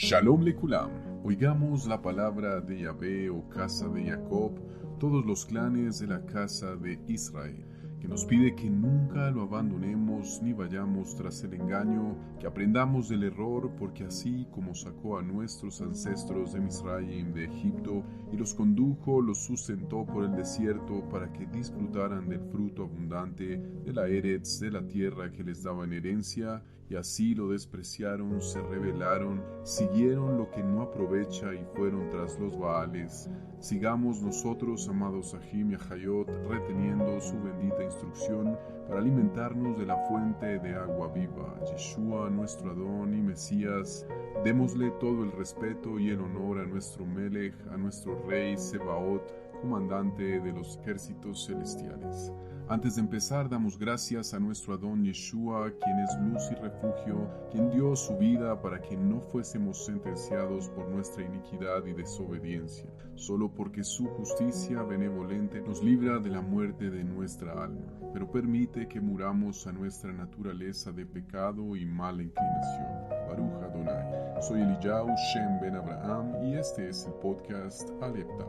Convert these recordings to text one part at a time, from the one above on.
Shalom Lekulam. Oigamos la palabra de Yahvé, o casa de Jacob, todos los clanes de la casa de Israel, que nos pide que nunca lo abandonemos ni vayamos tras el engaño, que aprendamos del error, porque así como sacó a nuestros ancestros de Misraim de Egipto y los condujo, los sustentó por el desierto para que disfrutaran del fruto abundante de la Eretz, de la tierra que les daba en herencia, y así lo despreciaron, se rebelaron, siguieron lo que no aprovecha y fueron tras los Baales. Sigamos nosotros, amados Ahim y Ahayot, reteniendo su bendita instrucción para alimentarnos de la fuente de agua viva, Yeshua, nuestro Adón y Mesías. Démosle todo el respeto y el honor a nuestro Melech, a nuestro Rey Sebaot, comandante de los ejércitos celestiales. Antes de empezar, damos gracias a nuestro Adón Yeshua, quien es luz y refugio, quien dio su vida para que no fuésemos sentenciados por nuestra iniquidad y desobediencia, solo porque su justicia benevolente nos libra de la muerte de nuestra alma, pero permite que muramos a nuestra naturaleza de pecado y mala inclinación. Baruch Adonai. Soy Eliyahu Shem Ben Abraham y este es el podcast Aleph Tap,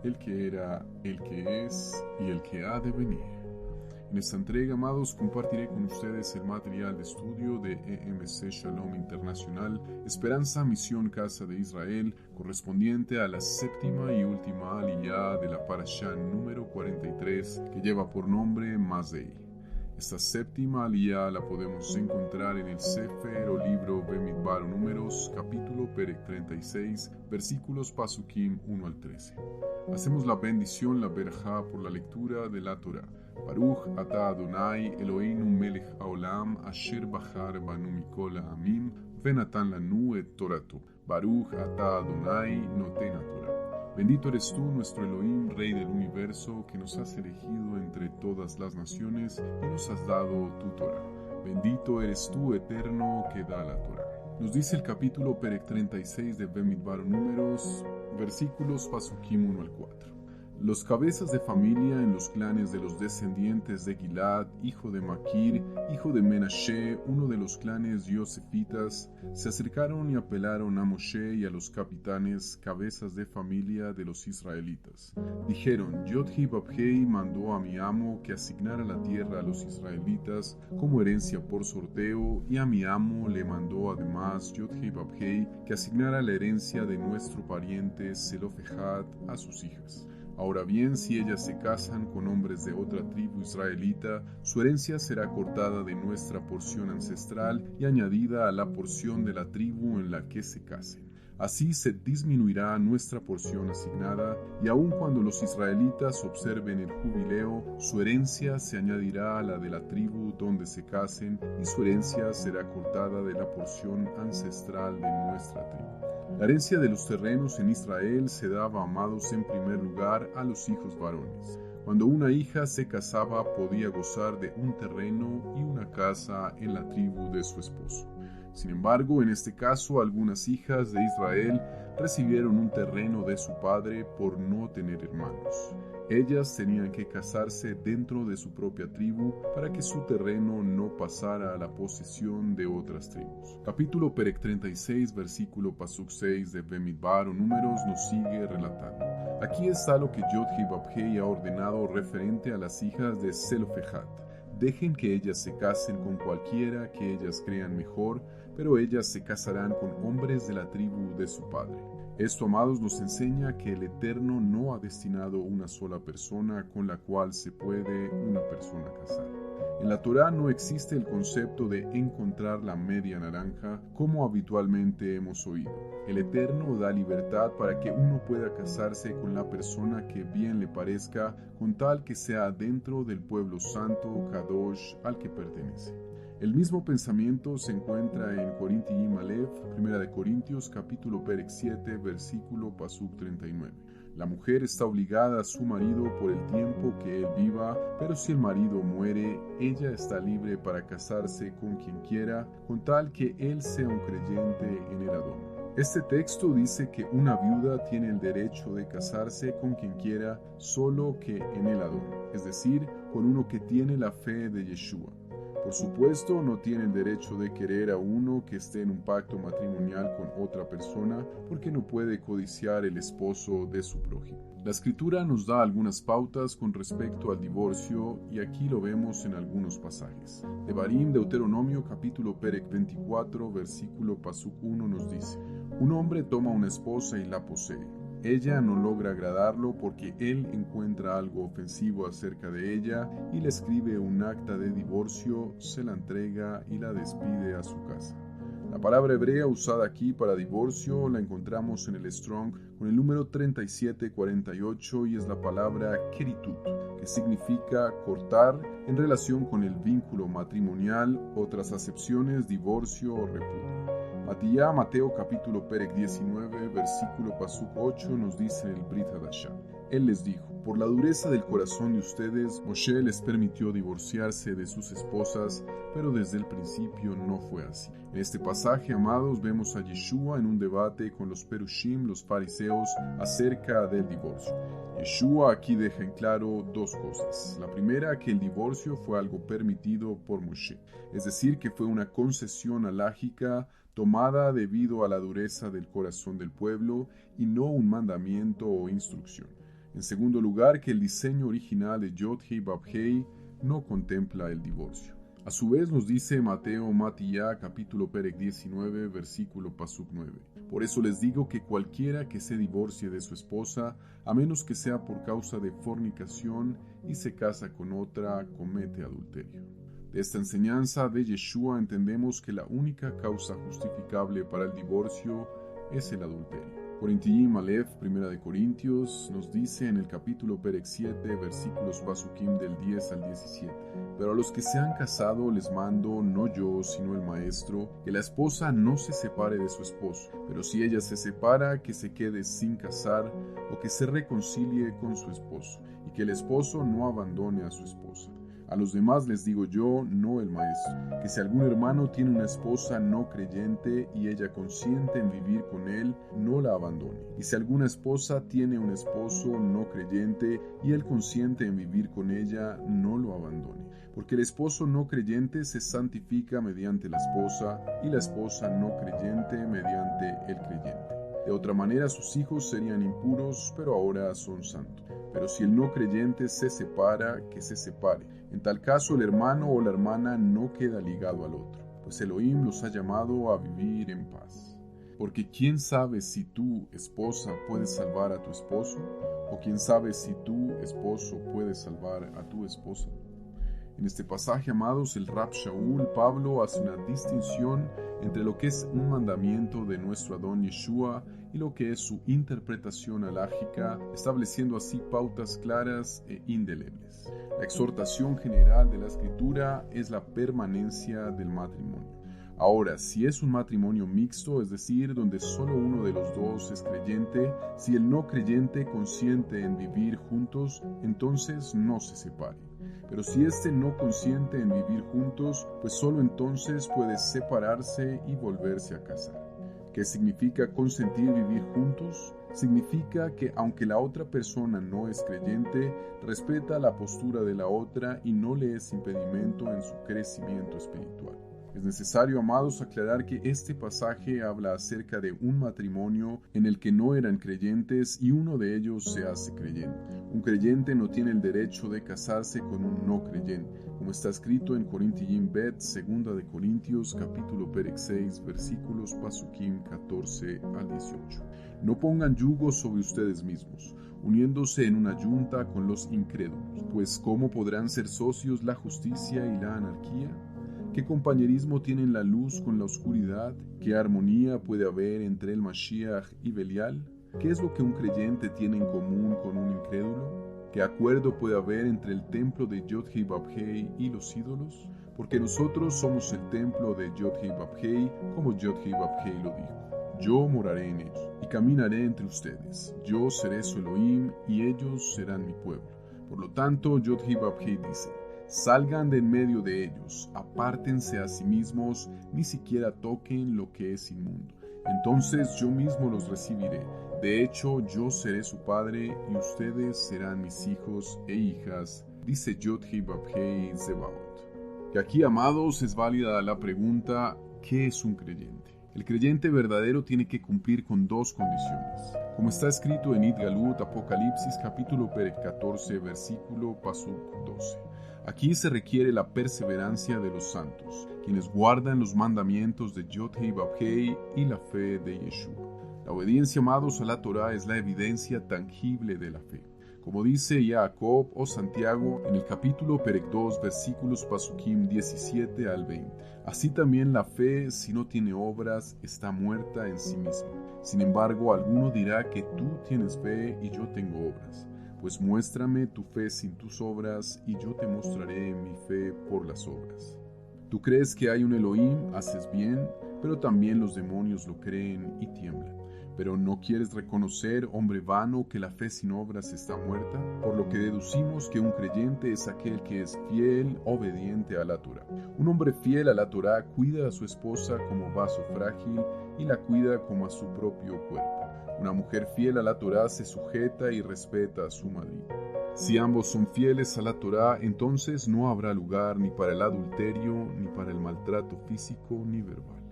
el que era, el que es y el que ha de venir. En esta entrega, amados, compartiré con ustedes el material de estudio de EMC Shalom Internacional, Esperanza Misión Casa de Israel, correspondiente a la séptima y última aliyá de la parashá número 43, que lleva por nombre Mazei. Esta séptima aliyá la podemos encontrar en el Sefer o libro Bemidbar o Números, capítulo Perek 36, versículos Pasukim 1 al 13. Hacemos la bendición, la berajá, por la lectura de la Torah. Baruch ata Adonai Eloheinu melech haolam asher bachar banu mikol ha'amim venatan lanu et torato. Baruch ata Adonai noten Torah. Bendito eres tú, nuestro Elohim, Rey del universo, que nos has elegido entre todas las naciones y nos has dado tu Torah. Bendito eres tú, eterno, que da la Torah. Nos dice el capítulo Perek 36 de Bemidbar Números, versículos Pasukim 1 al 4. Los cabezas de familia en los clanes de los descendientes de Gilad, hijo de Maquir, hijo de Menashe, uno de los clanes yosefitas, se acercaron y apelaron a Moshe y a los capitanes, cabezas de familia de los israelitas. Dijeron: Yod-Heh-Vavhei mandó a mi amo que asignara la tierra a los israelitas como herencia por sorteo, y a mi amo le mandó además Yod-Heh-Vavhei que asignara la herencia de nuestro pariente Zelofejad a sus hijas. Ahora bien, si ellas se casan con hombres de otra tribu israelita, su herencia será cortada de nuestra porción ancestral y añadida a la porción de la tribu en la que se casen. Así se disminuirá nuestra porción asignada, y aun cuando los israelitas observen el jubileo, su herencia se añadirá a la de la tribu donde se casen, y su herencia será cortada de la porción ancestral de nuestra tribu. La herencia de los terrenos en Israel se daba, amados, en primer lugar a los hijos varones. Cuando una hija se casaba, podía gozar de un terreno y una casa en la tribu de su esposo. Sin embargo, en este caso, algunas hijas de Israel recibieron un terreno de su padre por no tener hermanos. Ellas tenían que casarse dentro de su propia tribu para que su terreno no pasara a la posesión de otras tribus. Capítulo Perek 36, versículo Pasuk 6 de Bemidbar o Números nos sigue relatando. Aquí está lo que Yod-Heh-Vavhei ha ordenado referente a las hijas de Zelofejad. Dejen que ellas se casen con cualquiera que ellas crean mejor, pero ellas se casarán con hombres de la tribu de su padre. Esto, amados, nos enseña que el Eterno no ha destinado una sola persona con la cual se puede una persona casar. En la Torá no existe el concepto de encontrar la media naranja como habitualmente hemos oído. El Eterno da libertad para que uno pueda casarse con la persona que bien le parezca, con tal que sea dentro del pueblo santo, Kadosh, al que pertenece. El mismo pensamiento se encuentra en Corintiim Aleph, 1 Corintios, capítulo Perek 7, versículo Pasuk 39. La mujer está obligada a su marido por el tiempo que él viva, pero si el marido muere, ella está libre para casarse con quien quiera, con tal que él sea un creyente en el Adón. Este texto dice que una viuda tiene el derecho de casarse con quien quiera, solo que en el Adón, es decir, con uno que tiene la fe de Yeshua. Por supuesto, no tiene el derecho de querer a uno que esté en un pacto matrimonial con otra persona, porque no puede codiciar el esposo de su prójimo. La Escritura nos da algunas pautas con respecto al divorcio y aquí lo vemos en algunos pasajes. Devarim, Deuteronomio capítulo Perec 24, versículo Pasuk 1 nos dice: un hombre toma una esposa y la posee. Ella no logra agradarlo porque él encuentra algo ofensivo acerca de ella y le escribe un acta de divorcio, se la entrega y la despide a su casa. La palabra hebrea usada aquí para divorcio la encontramos en el Strong con el número 3748 y es la palabra keritut, que significa cortar en relación con el vínculo matrimonial, otras acepciones, divorcio o repudio. Mateo capítulo Perec 19, versículo Pasuk 8 nos dice en el Brit Hadashah: Él les dijo: por la dureza del corazón de ustedes, Moshe les permitió divorciarse de sus esposas, pero desde el principio no fue así. En este pasaje, amados, vemos a Yeshua en un debate con los Perushim, los fariseos, acerca del divorcio. Yeshua aquí deja en claro dos cosas. La primera, que el divorcio fue algo permitido por Moshe, es decir, que fue una concesión halájica tomada debido a la dureza del corazón del pueblo y no un mandamiento o instrucción. En segundo lugar, que el diseño original de Yod-Hei Vav-Hei no contempla el divorcio. A su vez nos dice Mateo Matiyá capítulo Perec 19 versículo Pasuk 9: por eso les digo que cualquiera que se divorcie de su esposa, a menos que sea por causa de fornicación y se casa con otra, comete adulterio. De esta enseñanza de Yeshua entendemos que la única causa justificable para el divorcio es el adulterio. Corintiyim Aleph, 1 Corintios, nos dice en el capítulo Perec 7, versículos Pasukim del 10 al 17: pero a los que se han casado les mando, no yo, sino el Maestro, que la esposa no se separe de su esposo, pero si ella se separa, que se quede sin casar, o que se reconcilie con su esposo, y que el esposo no abandone a su esposa. A los demás les digo yo, no el Maestro, que si algún hermano tiene una esposa no creyente y ella consiente en vivir con él, no la abandone. Y si alguna esposa tiene un esposo no creyente y él consiente en vivir con ella, no lo abandone. Porque el esposo no creyente se santifica mediante la esposa y la esposa no creyente mediante el creyente. De otra manera sus hijos serían impuros, pero ahora son santos. Pero si el no creyente se separa, que se separe. En tal caso el hermano o la hermana no queda ligado al otro, pues Elohim los ha llamado a vivir en paz. Porque ¿quién sabe si tú, esposa, puedes salvar a tu esposo? ¿O quién sabe si tú, esposo, puedes salvar a tu esposa? En este pasaje, amados, el Rab Shaul, Pablo, hace una distinción entre lo que es un mandamiento de nuestro Adón Yeshua y lo que es su interpretación halájica, estableciendo así pautas claras e indelebles. La exhortación general de la Escritura es la permanencia del matrimonio. Ahora, si es un matrimonio mixto, es decir, donde solo uno de los dos es creyente, si el no creyente consiente en vivir juntos, entonces no se separe. Pero si éste no consiente en vivir juntos, pues solo entonces puede separarse y volverse a casar. ¿Qué significa consentir vivir juntos? Significa que aunque la otra persona no es creyente, respeta la postura de la otra y no le es impedimento en su crecimiento espiritual. Es necesario, amados, aclarar que este pasaje habla acerca de un matrimonio en el que no eran creyentes y uno de ellos se hace creyente. Un creyente no tiene el derecho de casarse con un no creyente, como está escrito en Corintiyim Bet, 2 de Corintios, capítulo Perec 6, versículos Pasukim 14 al 18. No pongan yugo sobre ustedes mismos, uniéndose en una yunta con los incrédulos, pues ¿cómo podrán ser socios la justicia y la anarquía? ¿Qué compañerismo tienen la luz con la oscuridad? ¿Qué armonía puede haber entre el Mashiach y Belial? ¿Qué es lo que un creyente tiene en común con un incrédulo? ¿Qué acuerdo puede haber entre el templo de Yod-Hei Vav-Hei y los ídolos? Porque nosotros somos el templo de Yod-Hei Vav-Hei, como Yod-Hei Vav-Hei lo dijo. Yo moraré en ellos y caminaré entre ustedes. Yo seré su Elohim y ellos serán mi pueblo. Por lo tanto, Yod-Hei Vav-Hei dice: salgan de en medio de ellos, apártense a sí mismos, ni siquiera toquen lo que es inmundo. Entonces yo mismo los recibiré. De hecho, yo seré su padre y ustedes serán mis hijos e hijas, dice Yod-Hei Vav-Hei Zebaot. Que aquí, amados, es válida la pregunta, ¿qué es un creyente? El creyente verdadero tiene que cumplir con dos condiciones. Como está escrito en Idgalut, Apocalipsis, capítulo 14, versículo pasuk 12. Aquí se requiere la perseverancia de los santos, quienes guardan los mandamientos de Yod-Heh Vav-Heh y la fe de Yeshua. La obediencia, amados, a la Torah es la evidencia tangible de la fe. Como dice Jacob o Santiago en el capítulo 2, versículos pasukim 17 al 20. Así también la fe, si no tiene obras, está muerta en sí misma. Sin embargo, alguno dirá que tú tienes fe y yo tengo obras. Pues muéstrame tu fe sin tus obras y yo te mostraré mi fe por las obras. Tú crees que hay un Elohim, haces bien, pero también los demonios lo creen y tiemblan. Pero ¿no quieres reconocer, hombre vano, que la fe sin obras está muerta? Por lo que deducimos que un creyente es aquel que es fiel, obediente a la Torah. Un hombre fiel a la Torah cuida a su esposa como vaso frágil y la cuida como a su propio cuerpo. Una mujer fiel a la Torah se sujeta y respeta a su marido. Si ambos son fieles a la Torah, entonces no habrá lugar ni para el adulterio, ni para el maltrato físico ni verbal.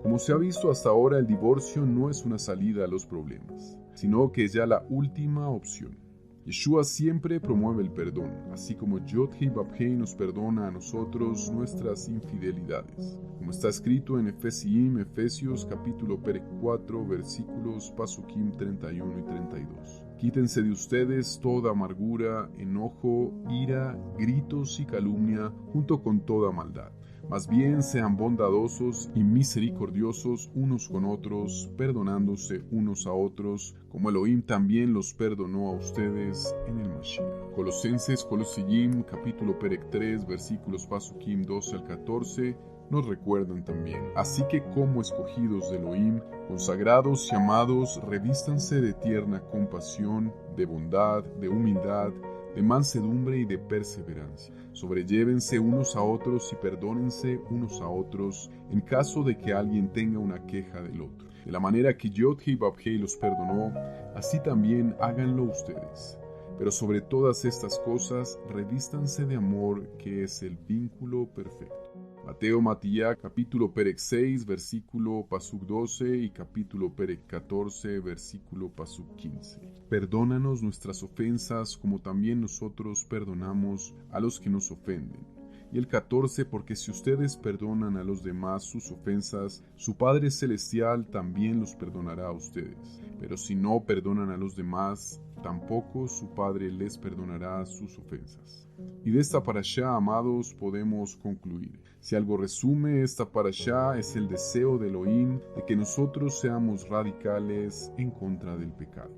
Como se ha visto hasta ahora, el divorcio no es una salida a los problemas, sino que es ya la última opción. Yeshua siempre promueve el perdón, así como Yod-Heh Vav-Heh nos perdona a nosotros nuestras infidelidades. Como está escrito en Efesios capítulo 4, versículos pasukim 31 y 32. Quítense de ustedes toda amargura, enojo, ira, gritos y calumnia, junto con toda maldad. Más bien sean bondadosos y misericordiosos unos con otros, perdonándose unos a otros, como Elohim también los perdonó a ustedes en el Mashiach. Colosillim, capítulo 3, versículos pasukim 12 al 14, nos recuerdan también. Así que como escogidos de Elohim, consagrados y amados, revístanse de tierna compasión, de bondad, de humildad, de mansedumbre y de perseverancia. Sobrellévense unos a otros y perdónense unos a otros en caso de que alguien tenga una queja del otro. De la manera que Yod-Heh Vav-Heh los perdonó, así también háganlo ustedes. Pero sobre todas estas cosas, revístanse de amor, que es el vínculo perfecto. Mateo Matiyá, capítulo 6, versículo pasuk 12 y capítulo 14, versículo pasuk 15. Perdónanos nuestras ofensas como también nosotros perdonamos a los que nos ofenden. Y el 14, porque si ustedes perdonan a los demás sus ofensas, su Padre Celestial también los perdonará a ustedes. Pero si no perdonan a los demás, tampoco su Padre les perdonará sus ofensas. Y de esta parashá, amados, podemos concluir. Si algo resume esta parashá es el deseo de Elohim de que nosotros seamos radicales en contra del pecado.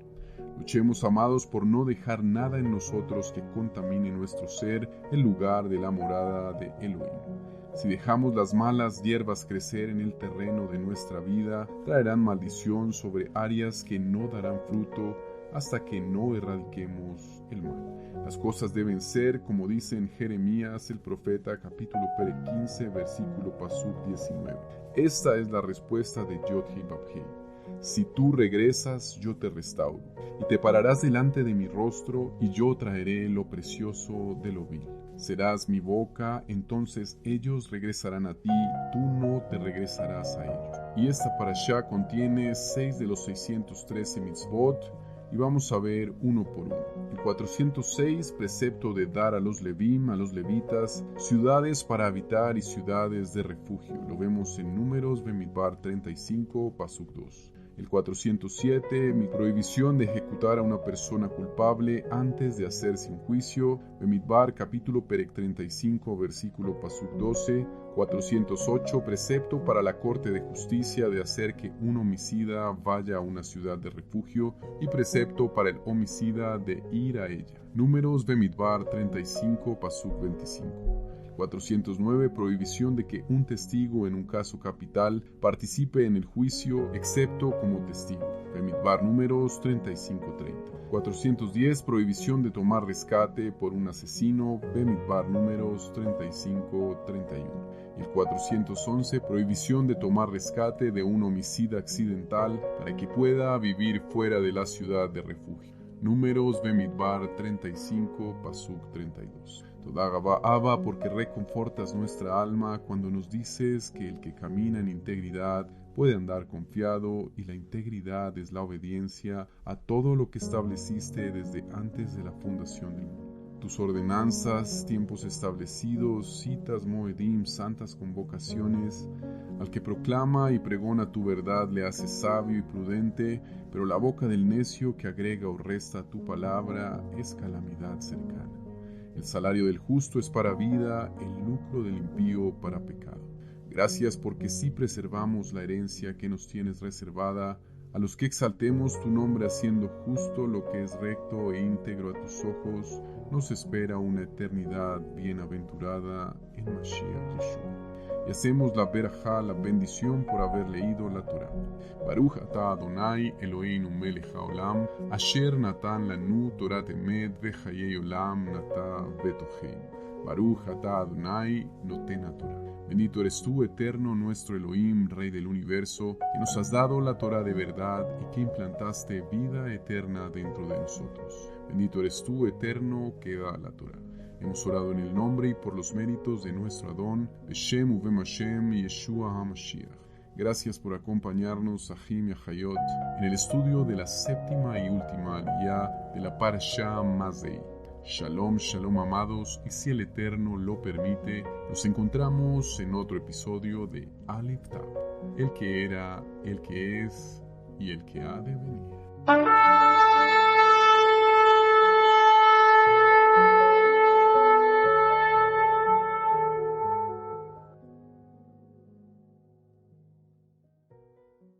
Luchemos, amados, por no dejar nada en nosotros que contamine nuestro ser, el lugar de la morada de Elohim. Si dejamos las malas hierbas crecer en el terreno de nuestra vida, traerán maldición sobre áreas que no darán fruto hasta que no erradiquemos el mal. Las cosas deben ser, como dice en Jeremías el profeta, capítulo 15, versículo pasuk 19. Esta es la respuesta de Yod-Heh Vav-Heh. Si tú regresas, yo te restauro, y te pararás delante de mi rostro, y yo traeré lo precioso de lo vil. Serás mi boca, entonces ellos regresarán a ti, tú no te regresarás a ellos. Y esta parashá contiene 6 de los 613 mitzvot, y vamos a ver uno por uno. El 406, precepto de dar a los levim, a los levitas, ciudades para habitar y ciudades de refugio. Lo vemos en Números, Bemidbar 35, pasuk 2. El 407, mi prohibición de ejecutar a una persona culpable antes de hacerse un juicio. Bemidbar, capítulo 35, versículo pasuk 12. 408, precepto para la Corte de Justicia de hacer que un homicida vaya a una ciudad de refugio, y precepto para el homicida de ir a ella. Números Bemidbar 35, pasuk 25. 409, prohibición de que un testigo en un caso capital participe en el juicio, excepto como testigo. Bemidbar Números 35:30. 410, prohibición de tomar rescate por un asesino. Bemidbar Números 35:31. El 411, prohibición de tomar rescate de un homicida accidental para que pueda vivir fuera de la ciudad de refugio. Números Bemidbar 35, pasuk 32. Toda Gabá Abba, porque reconfortas nuestra alma cuando nos dices que el que camina en integridad puede andar confiado y la integridad es la obediencia a todo lo que estableciste desde antes de la fundación del mundo. Tus ordenanzas, tiempos establecidos, citas, moedim, santas convocaciones, al que proclama y pregona tu verdad le hace sabio y prudente, pero la boca del necio que agrega o resta a tu palabra es calamidad cercana. El salario del justo es para vida, el lucro del impío para pecado. Gracias porque sí preservamos la herencia que nos tienes reservada, a los que exaltemos tu nombre haciendo justo lo que es recto e íntegro a tus ojos, nos espera una eternidad bienaventurada en Mashiach Yeshua. Y hacemos la verajá, la bendición por haber leído la Torah. Baruch atah Adonai Eloheinu melech haolam, asher natan lanu Torat emet vechayei olam nata betochein. Baruch atah Adonai noten Torah. Bendito eres tú, eterno, nuestro Elohim, Rey del universo, que nos has dado la Torah de verdad y que implantaste vida eterna dentro de nosotros. Bendito eres tú, eterno, que da la Torah. Hemos orado en el nombre y por los méritos de nuestro Adón, Beshem Uvem Hashem Yeshua HaMashiach. Gracias por acompañarnos, Ahim y Ahayot, en el estudio de la séptima y última aliyá de la Parashá Mazei. Shalom, shalom amados, y si el Eterno lo permite, nos encontramos en otro episodio de Aleph Tav, el que era, el que es y el que ha de venir.